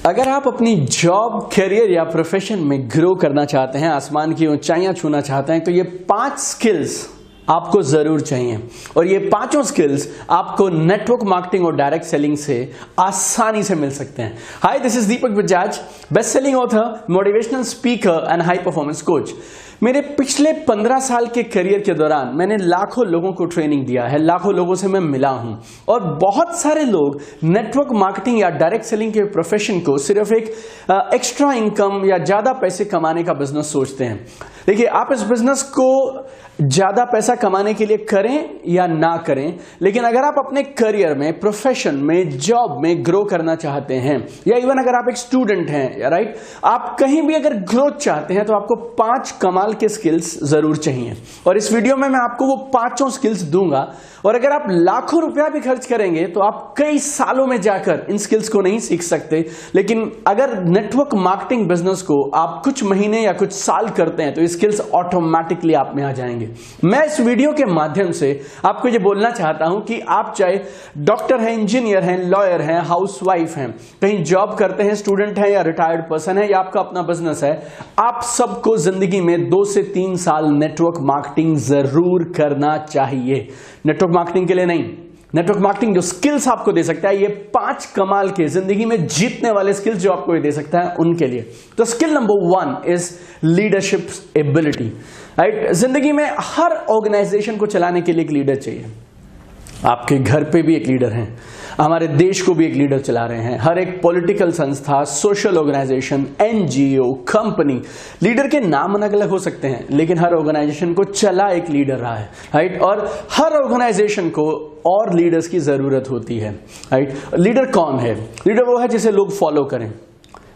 अगर आप अपनी जॉब, करियर या प्रोफेशन में ग्रो करना चाहते हैं, आसमान की ऊंचाइयां छूना चाहते हैं, तो ये 5 स्किल्स आपको जरूर चाहिए। और ये 5 स्किल्स आपको नेटवर्क मार्केटिंग और डायरेक्ट सेलिंग से आसानी से मिल सकते हैं। Hi, this is Deepak Bajaj, best selling author, motivational speaker and high performance coach. मेरे पिछले 15 साल के करियर के दौरान मैंने लाखों लोगों को ट्रेनिंग दिया है, लाखों लोगों से मैं मिला हूं, और बहुत सारे लोग नेटवर्क मार्केटिंग या डायरेक्ट सेलिंग के प्रोफेशन को सिर्फ एक एक्स्ट्रा इनकम या ज्यादा पैसे कमाने का बिजनेस सोचते हैं। देखिए, आप इस बिजनेस को ज्यादा पैसा कमाने के लिए करें या ना करें, लेकिन अगर आप अपने करियर में, प्रोफेशन में, जॉब में ग्रो करना चाहते हैं, या इवन अगर आप एक स्टूडेंट हैं, राइट, आप कहीं भी अगर ग्रोथ चाहते हैं, तो आपको 5 कमाल के स्किल्स जरूर चाहिए। और इस वीडियो में मैं आपको वो 5 स्किल्स दूंगा। और अगर आप लाखों रुपया भी खर्च करेंगे तो आप कई सालों में जाकर इन स्किल्स को नहीं सीख सकते, लेकिन अगर नेटवर्क मार्केटिंग बिजनेस को आप कुछ महीने या कुछ साल करते हैं तो ये स्किल्स ऑटोमेटिकली आप में आ जाएंगे। मैं इस वीडियो के माध्यम से आपको ये बोलना चाहता हूं कि आप चाहे डॉक्टर हैं, इंजीनियर हैं, लॉयर हैं, हाउसवाइफ हैं, कहीं जॉब करते हैं, स्टूडेंट हैं या रिटायर्ड पर्सन है, या आपका अपना बिजनेस है, आप सबको जिंदगी में 2 से 3 साल नेटवर्क मार्केटिंग जरूर करना चाहिए। नेटवर्क मार्केटिंग के लिए नहीं, नेटवर्क मार्केटिंग जो स्किल्स आपको दे सकता है, ये 5 कमाल के जिंदगी में जीतने वाले स्किल्स जो आपको ये दे सकता है, उनके लिए। तो skill number 1 is leadership ability. Right, जिंदगी में हर ऑर्गेनाइजेशन को चलाने के लिए एक लीडर चाहिए। आपके घर पे भी एक लीडर है, हमारे देश को भी एक लीडर चला रहे हैं। हर एक पॉलिटिकल संस्था, social organisation, NGO, company, leader के नाम अलग अलग हो सकते हैं, लेकिन हर ऑर्गेनाइजेशन को चला एक लीडर रहा है। राइट, और हर ऑर्गेनाइजेशन को और लीडर्स की जरूरत होती है। राइट, लीडर कौन है? लीडर वो है जिसे लोग फॉलो करें।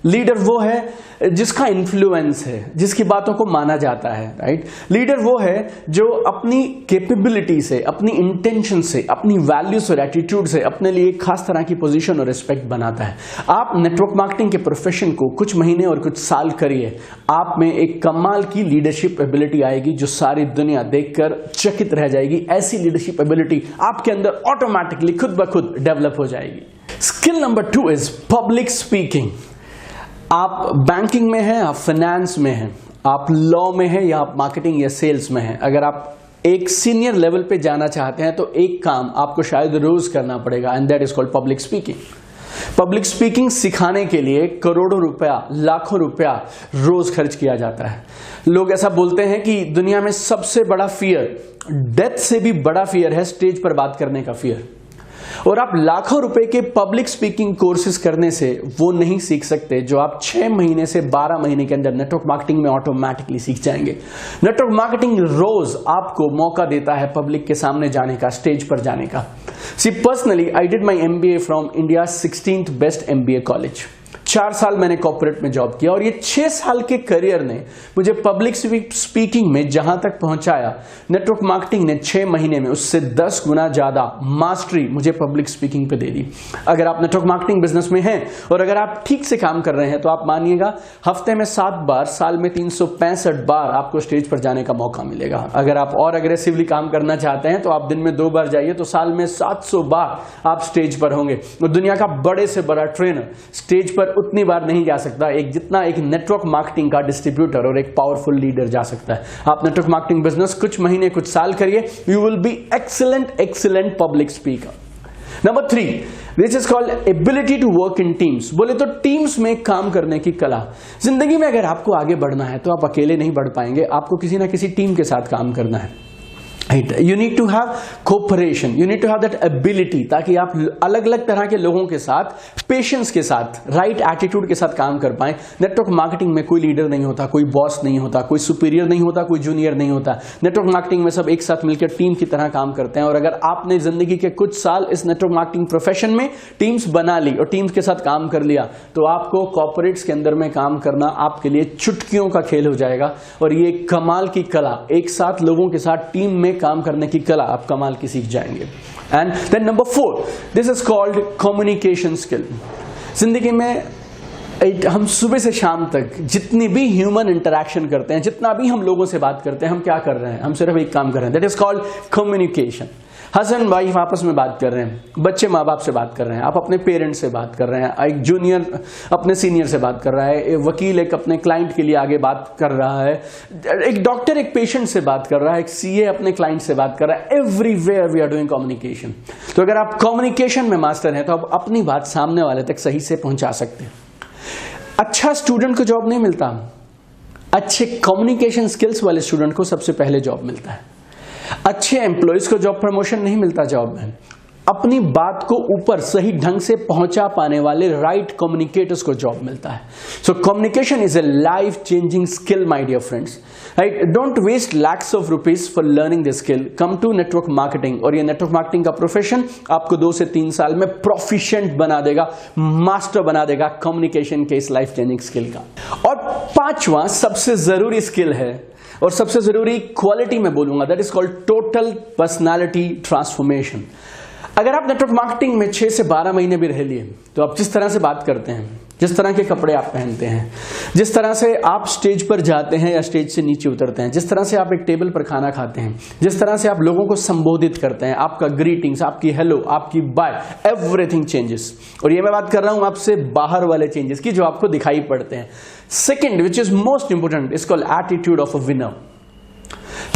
लीडर वो है जिसका इन्फ्लुएंस है, जिसकी बातों को माना जाता है। राइट, लीडर वो है जो अपनी कैपेबिलिटी से, अपनी इंटेंशन से, अपनी वैल्यूज और एटीट्यूड से अपने लिए एक खास तरह की पोजीशन और रिस्पेक्ट बनाता है। आप नेटवर्क मार्केटिंग के प्रोफेशन को कुछ महीने और कुछ साल करिए, आप में एक कमाल की लीडरशिप एबिलिटी आएगी जो सारी दुनिया देखकर चकित रह जाएगी। ऐसी लीडरशिप एबिलिटी आपके अंदर ऑटोमेटिकली खुद ब खुद डेवलप हो जाएगी। Skill number 2 is public speaking. आप बैंकिंग में हैं, आप फाइनेंस में हैं, आप लॉ में हैं, या आप मार्केटिंग या सेल्स में हैं, अगर आप एक सीनियर लेवल पे जाना चाहते हैं तो एक काम आपको शायद रोज करना पड़ेगा, and that is called public speaking. Public speaking सिखाने के लिए करोड़ों रुपया, लाखों रुपया रोज खर्च किया जाता है। लोग ऐसा बोलते हैं कि दुनिया में सबसे बड़ा फियर, डेथ से भी बड़ा फियर है स्टेज पर बात करने का फियर। और आप लाखों रुपए के पब्लिक स्पीकिंग कोर्सेज करने से वो नहीं सीख सकते जो आप 6 महीने से 12 महीने के अंदर नेटवर्क मार्केटिंग में ऑटोमेटिकली सीख जाएंगे। नेटवर्क मार्केटिंग रोज आपको मौका देता है पब्लिक के सामने जाने का, स्टेज पर जाने का। See personally I did my MBA from India 16th best MBA college. 4 साल मैंने कॉर्पोरेट में जॉब किया, और ये 6 साल के करियर ने मुझे पब्लिक स्पीकिंग में जहां तक पहुंचाया, नेटवर्क मार्केटिंग ने 6 महीने में उससे 10 गुना ज्यादा मास्टरी मुझे पब्लिक स्पीकिंग पे दे दी। अगर आप नेटवर्क मार्केटिंग बिजनेस में हैं और अगर आप ठीक से काम कर रहे हैं तो आप मानिएगा हफ्ते में 7 बार, साल में 365 बार आपको स्टेज पर जाने का मौका मिलेगा। अगर आप और अग्रेसिवली काम करना चाहते हैं तो आप दिन में 2 बार जाइए, तो साल में 700 बार आप स्टेज पर होंगे। और दुनिया का बड़े से बड़ा ट्रेनर स्टेज पर उतनी बार नहीं जा सकता जितना एक नेटवर्क मार्केटिंग का डिस्ट्रीब्यूटर और एक पावरफुल लीडर जा सकता है। आप नेटवर्क मार्केटिंग बिजनेस कुछ महीने, कुछ साल करिए, you will be excellent public speaker. Number 3, this is called ability to work in teams. बोले तो टीम्स में काम करने की कला। जिंदगी में अगर आपको आगे बढ़ना है तो आप अकेले नहीं बढ़ पाएंगे, आपको किसी ना किसी टीम के साथ काम करना है। You need to have cooperation, you need to have that ability, ताकि आप अलग अलग तरह के लोगों के साथ, पेशेंस के साथ, राइट एटीट्यूड के साथ काम कर पाएं। नेटवर्क मार्केटिंग में कोई लीडर नहीं होता, कोई बॉस नहीं होता, कोई सुपीरियर नहीं होता, कोई जूनियर नहीं होता। नेटवर्क मार्केटिंग में सब एक साथ मिलकर टीम की तरह काम करते हैं। और अगर आपने जिंदगी के कुछ साल इस नेटवर्क मार्केटिंग प्रोफेशन में टीम्स बना ली और टीम्स के साथ काम कर लिया, तो आपको कॉर्पोरेट्स के अंदर में काम करना आपके लिए चुटकियों का खेल हो जाएगा। और ये कमाल की कला, एक साथ लोगों के साथ टीम में काम करने की कला आप कमाल की सीख जाएंगे। And then number 4, this is called communication skill. जिंदगी में हम सुबह से शाम तक जितनी भी ह्यूमन इंटरैक्शन करते हैं, जितना भी हम लोगों से बात करते हैं, हम क्या कर रहे हैं? हम सिर्फ एक काम कर रहे हैं, that is called communication. Husband wife आपस में बात कर रहे हैं, बच्चे माँ बाप से बात कर रहे हैं, आप अपने पेरेंट्स से बात कर रहे हैं, एक जूनियर अपने सीनियर से बात कर रहा है, एक वकील एक अपने क्लाइंट के लिए आगे बात कर रहा है, एक डॉक्टर एक पेशेंट से बात कर रहा है, एक सीए अपने क्लाइंट से बात कर रहा है। Everywhere we are doing communication. तो अगर आप कम्युनिकेशन में मास्टर हैं तो आप अपनी बात सामने वाले तक सही से पहुंचा सकते हैं। अच्छा स्टूडेंट को जॉब नहीं मिलता, अच्छे कम्युनिकेशन स्किल्स वाले स्टूडेंट को सबसे पहले जॉब मिलता है। अच्छे एम्प्लॉयज को जॉब प्रमोशन नहीं मिलता जॉब में, अपनी बात को ऊपर सही ढंग से पहुंचा पाने वाले राइट कम्युनिकेटर्स को जॉब मिलता है। So communication is a life changing skill my dear friends, right? Don't waste lakhs of rupees for learning this skill, come to network marketing. और ये नेटवर्क मार्केटिंग का प्रोफेशन आपको 2 से 3 साल में प्रोफिशिएंट बना देगा, मास्टर बना देगा कम्युनिकेशन के इस लाइफ चेंजिंग स्किल का। और 5वां सबसे जरूरी स्किल है और सबसे जरूरी क्वालिटी में बोलूंगा, that is called total personality transformation. अगर आप नेटवर्क मार्केटिंग में 6 से 12 महीने भी रह लिए तो आप जिस तरह से बात करते हैं, जिस तरह के कपड़े आप पहनते हैं, जिस तरह से आप स्टेज पर जाते हैं या स्टेज से नीचे उतरते हैं, जिस तरह से आप एक टेबल पर खाना खाते हैं, जिस तरह से आप लोगों को संबोधित करते हैं, आपका ग्रीटिंग्स, आपकी हेलो, आपकी बाय, एवरीथिंग चेंजेस। और ये मैं बात कर रहा हूं आपसे बाहर वाले चेंजेस की जो आपको दिखाई पड़ते हैं। Second, which is most important, is called attitude of a winner.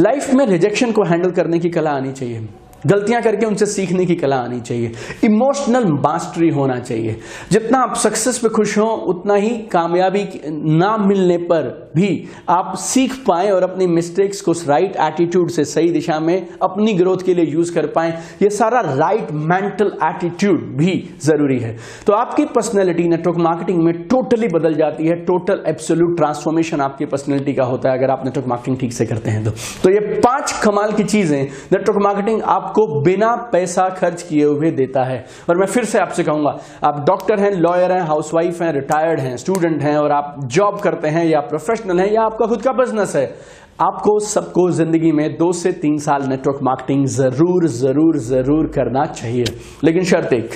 Life में रिजेक्शन को हैंडल करने की कला आनी चाहिए, गलतियां करके उनसे सीखने की कला आनी चाहिए, इमोशनल मास्टरी होना चाहिए। जितना आप सक्सेस पे खुश हो उतना ही कामयाबी ना मिलने पर भी आप सीख पाएं और अपनी मिस्टेक्स को राइट एटीट्यूड से सही दिशा में अपनी ग्रोथ के लिए यूज कर पाएं। ये सारा राइट मेंटल एटीट्यूड भी जरूरी है। तो आपकी पर्सनैलिटी नेटवर्क मार्केटिंग में टोटली बदल जाती है। टोटल एब्सोल्यूट ट्रांसफॉर्मेशन आपकी पर्सनैलिटी का होता है अगर आप नेटवर्क मार्केटिंग ठीक से करते हैं तो ये 5 कमाल की चीजें नेटवर्क मार्केटिंग आपको बिना पैसा खर्च किए हुए देता है। और मैं फिर से आपसे कहूंगा, आप डॉक्टर हैं, लॉयर हैं, हाउसवाइफ हैं, रिटायर्ड हैं, स्टूडेंट हैं और आप जॉब करते हैं या प्रोफेशनल हैं या आपका खुद का बिजनेस है, आपको सबको जिंदगी में 2 से 3 साल नेटवर्क मार्केटिंग जरूर जरूर जरूर करना चाहिए। लेकिन शर्त एक,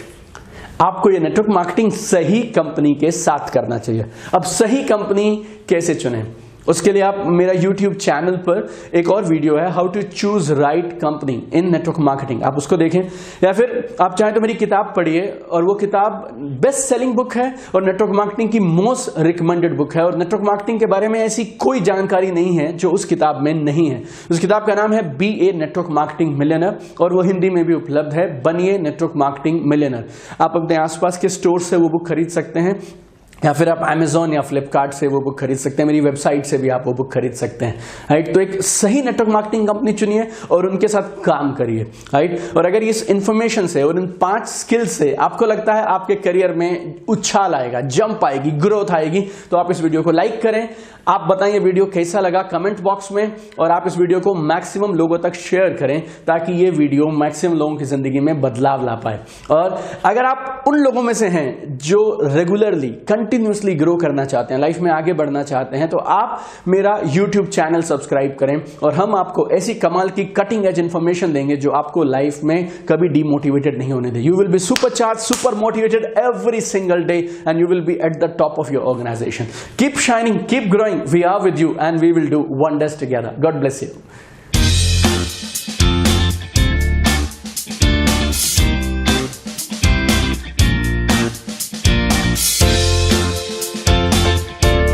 आपको ये नेटवर्क मार्केटिंग सही कंपनी के साथ करना चाहिए। अब सही कंपनी कैसे चुनें, उसके लिए आप मेरा YouTube चैनल पर एक और वीडियो है, how to choose right company in network marketing, आप उसको देखें। या फिर आप चाहें तो मेरी किताब पढ़िए, और वो किताब बेस्ट सेलिंग बुक है और नेटवर्क मार्केटिंग की मोस्ट रिकमेंडेड बुक है। और नेटवर्क मार्केटिंग के बारे में ऐसी कोई जानकारी नहीं है जो उस किताब में नहीं है। उस किताब का नाम है B a network marketing millionaire, और वो हिंदी में भी उपलब्ध है, बनिए नेटवर्क मार्केटिंग मिलियनर। आप अपने आसपास के स्टोर से वो बुक खरीद सकते हैं या फिर आप Amazon या Flipkart से वो बुक खरीद सकते हैं, मेरी वेबसाइट से भी आप वो बुक खरीद सकते हैं, राइट? तो एक सही नेटवर्क मार्केटिंग कंपनी चुनिए और उनके साथ काम करिए, राइट? और अगर इस इंफॉर्मेशन से और इन 5 स्किल से आपको लगता है आपके करियर में उछाल आएगा, जंप आएगी, ग्रोथ आएगी, तो आप इस वीडियो को लाइक करें। आप बताइए वीडियो कैसा लगा कमेंट बॉक्स में, और आप इस वीडियो को मैक्सिमम लोगों तक शेयर करें ताकि ये वीडियो मैक्सिमम लोगों की जिंदगी में बदलाव ला पाए। और अगर आप उन लोगों में से हैं जो रेगुलरली कंटिन्यूअसली ग्रो करना चाहते हैं, लाइफ में आगे बढ़ना चाहते हैं, तो आप मेरा YouTube चैनल सब्सक्राइब करें और हम आपको ऐसी कमाल की कटिंग एज इंफॉर्मेशन देंगे जो आपको लाइफ में कभी डीमोटिवेटेड नहीं होने दे। You will be super charge, super motivated every single day and you will be at the top of your organisation. Keep shining, keep growing, we are with you and we will do wonders together. God bless you.